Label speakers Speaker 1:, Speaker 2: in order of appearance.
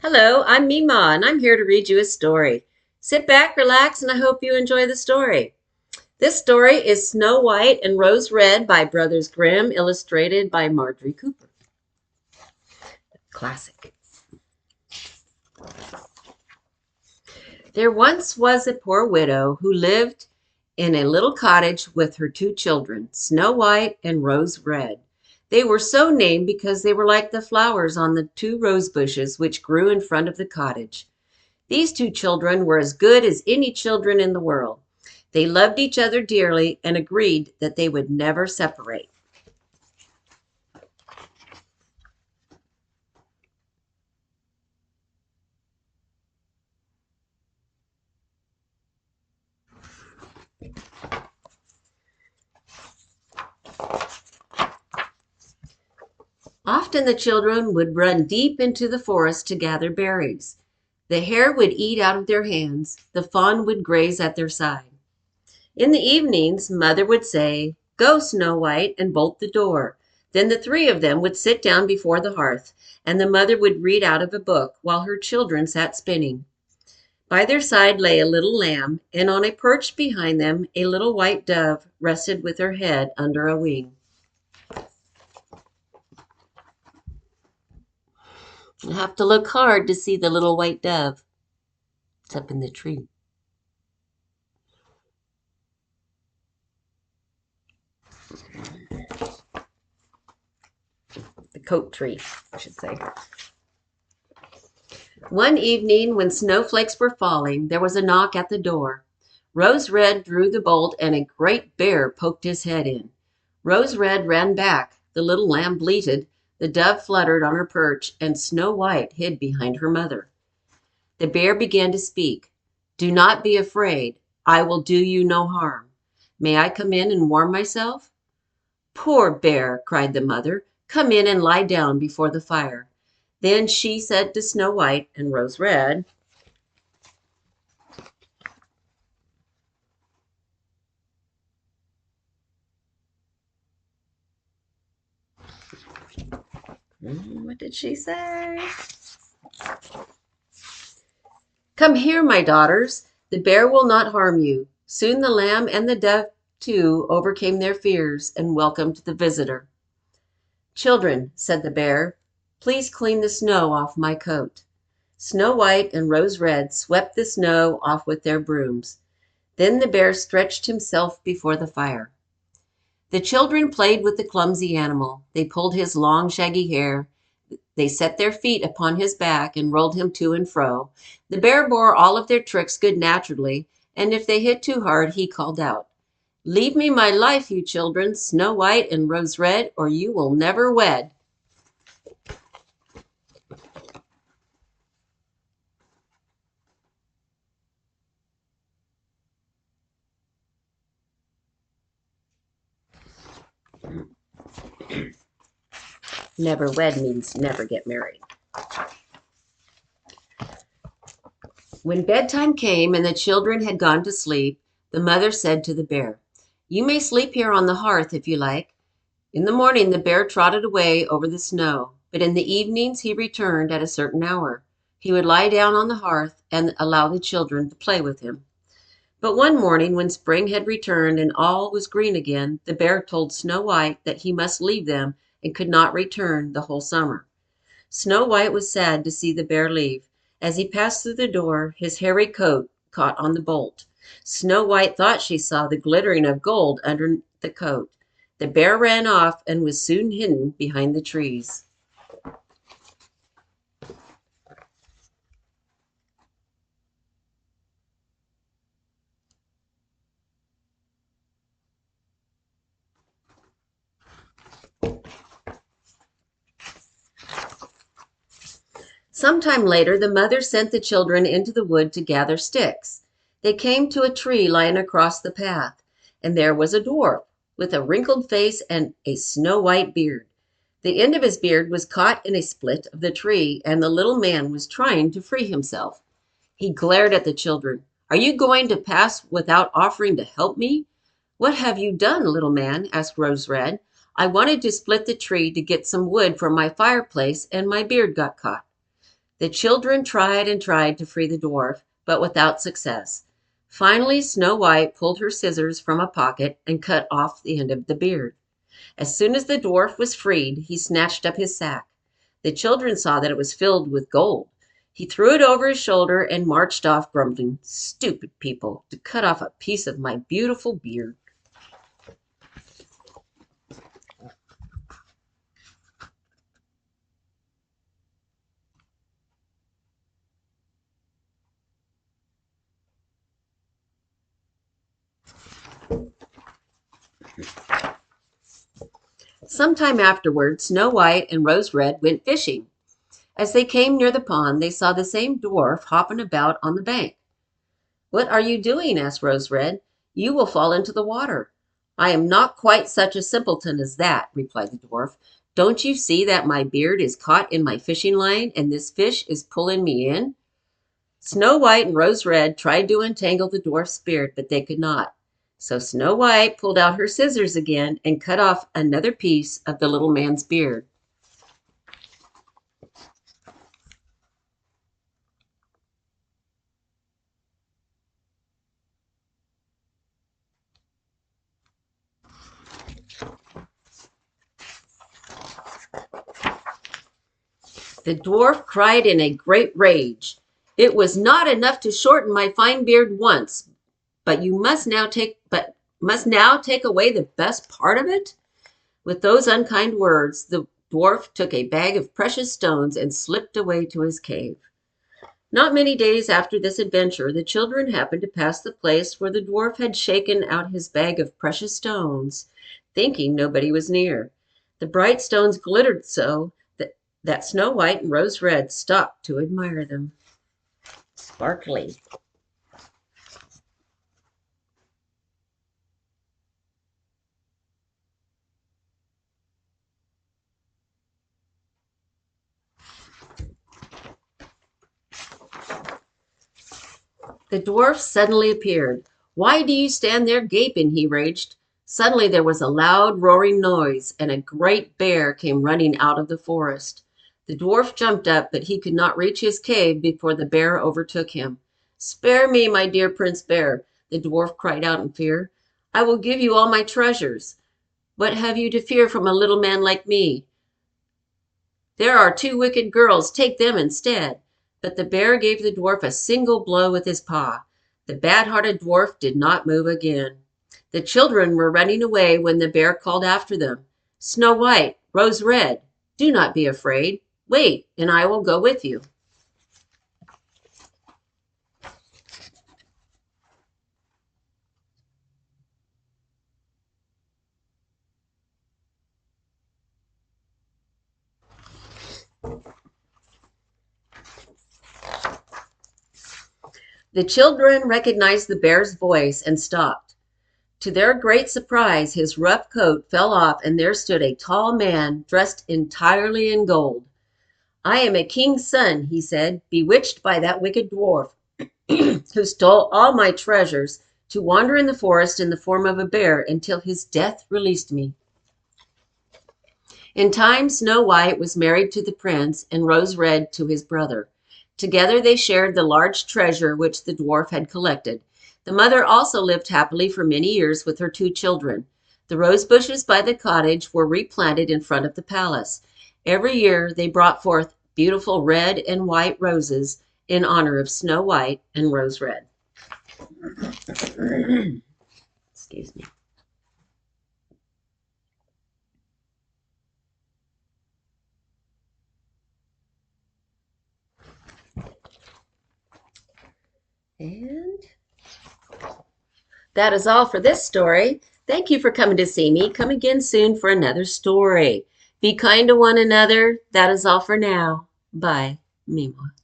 Speaker 1: Hello, I'm Mima, and I'm here to read you a story. Sit back, relax, and I hope you enjoy the story. This story is Snow White and Rose Red by Brothers Grimm, illustrated by Marjorie Cooper. Classic. There once was a poor widow who lived in a little cottage with her two children, Snow White and Rose Red. They were so named because they were like the flowers on the two rose bushes which grew in front of the cottage. These two children were as good as any children in the world. They loved each other dearly and agreed that they would never separate. Often the children would run deep into the forest to gather berries. The hare would eat out of their hands, the fawn would graze at their side. In the evenings, Mother would say, "Go, Snow White, and bolt the door." Then the three of them would sit down before the hearth, and the mother would read out of a book while her children sat spinning. By their side lay a little lamb, and on a perch behind them a little white dove rested with her head under a wing. You have to look hard to see the little white dove. It's up in the tree. The coat tree, I should say. One evening when snowflakes were falling, there was a knock at the door. Rose Red drew the bolt and a great bear poked his head in. Rose Red ran back. The little lamb bleated. The dove fluttered on her perch, and Snow White hid behind her mother. The bear began to speak. "Do not be afraid. I will do you no harm. May I come in and warm myself?" "Poor bear," cried the mother. "Come in and lie down before the fire." Then she said to Snow White and Rose Red, what did she say? "Come here, my daughters. The bear will not harm you." Soon the lamb and the dove, too, overcame their fears and welcomed the visitor. "Children," said the bear, "please clean the snow off my coat." Snow White and Rose Red swept the snow off with their brooms. Then the bear stretched himself before the fire. The children played with the clumsy animal. They pulled his long, shaggy hair. They set their feet upon his back and rolled him to and fro. The bear bore all of their tricks good naturedly, and if they hit too hard, he called out, "Leave me my life, you children, Snow White and Rose Red, or you will never wed." Never wed means never get married. When bedtime came and the children had gone to sleep, the mother said to the bear, "You may sleep here on the hearth if you like." In the morning the bear trotted away over the snow, but in the evenings he returned at a certain hour. He would lie down on the hearth and allow the children to play with him. But one morning when spring had returned and all was green again, the bear told Snow White that he must leave them and could not return the whole summer. Snow White was sad to see the bear leave. As he passed through the door, his hairy coat caught on the bolt. Snow White thought she saw the glittering of gold under the coat. The bear ran off and was soon hidden behind the trees. Sometime later, the mother sent the children into the wood to gather sticks. They came to a tree lying across the path, and there was a dwarf with a wrinkled face and a snow-white beard. The end of his beard was caught in a split of the tree, and the little man was trying to free himself. He glared at the children. "Are you going to pass without offering to help me?" "What have you done, little man?" asked Rose Red. "I wanted to split the tree to get some wood for my fireplace, and my beard got caught." The children tried and tried to free the dwarf, but without success. Finally, Snow White pulled her scissors from a pocket and cut off the end of the beard. As soon as the dwarf was freed, he snatched up his sack. The children saw that it was filled with gold. He threw it over his shoulder and marched off, grumbling, "Stupid people, to cut off a piece of my beautiful beard." Sometime afterward, Snow White and Rose Red went fishing. As they came near the pond, they saw the same dwarf hopping about on the bank. "What are you doing?" asked Rose Red. "You will fall into the water." "I am not quite such a simpleton as that," replied the dwarf. "Don't you see that my beard is caught in my fishing line and this fish is pulling me in?" Snow White and Rose Red tried to untangle the dwarf's beard, but they could not. So Snow White pulled out her scissors again and cut off another piece of the little man's beard. The dwarf cried in a great rage, "It was not enough to shorten my fine beard once, but you must now take away the best part of it?" With those unkind words, the dwarf took a bag of precious stones and slipped away to his cave. Not many days after this adventure, the children happened to pass the place where the dwarf had shaken out his bag of precious stones, thinking nobody was near. The bright stones glittered so that Snow White and Rose Red stopped to admire them. Sparkly. The dwarf suddenly appeared. "Why do you stand there gaping?" he raged. Suddenly there was a loud roaring noise, and a great bear came running out of the forest. The dwarf jumped up, but he could not reach his cave before the bear overtook him. "Spare me, my dear Prince Bear," the dwarf cried out in fear. "I will give you all my treasures. What have you to fear from a little man like me? There are two wicked girls, take them instead." But the bear gave the dwarf a single blow with his paw. The bad-hearted dwarf did not move again. The children were running away when the bear called after them, "Snow White, Rose Red, do not be afraid. Wait, and I will go with you." The children recognized the bear's voice and stopped. To their great surprise, his rough coat fell off, and there stood a tall man dressed entirely in gold. "I am a king's son," he said, "bewitched by that wicked dwarf who stole all my treasures to wander in the forest in the form of a bear until his death released me." In time, Snow White was married to the prince and Rose Red to his brother. Together they shared the large treasure which the dwarf had collected. The mother also lived happily for many years with her two children. The rose bushes by the cottage were replanted in front of the palace. Every year they brought forth beautiful red and white roses in honor of Snow White and Rose Red. Excuse me. And that is all for this story. Thank you for coming to see me. Come again soon for another story. Be kind to one another. That is all for now. Bye. Mima.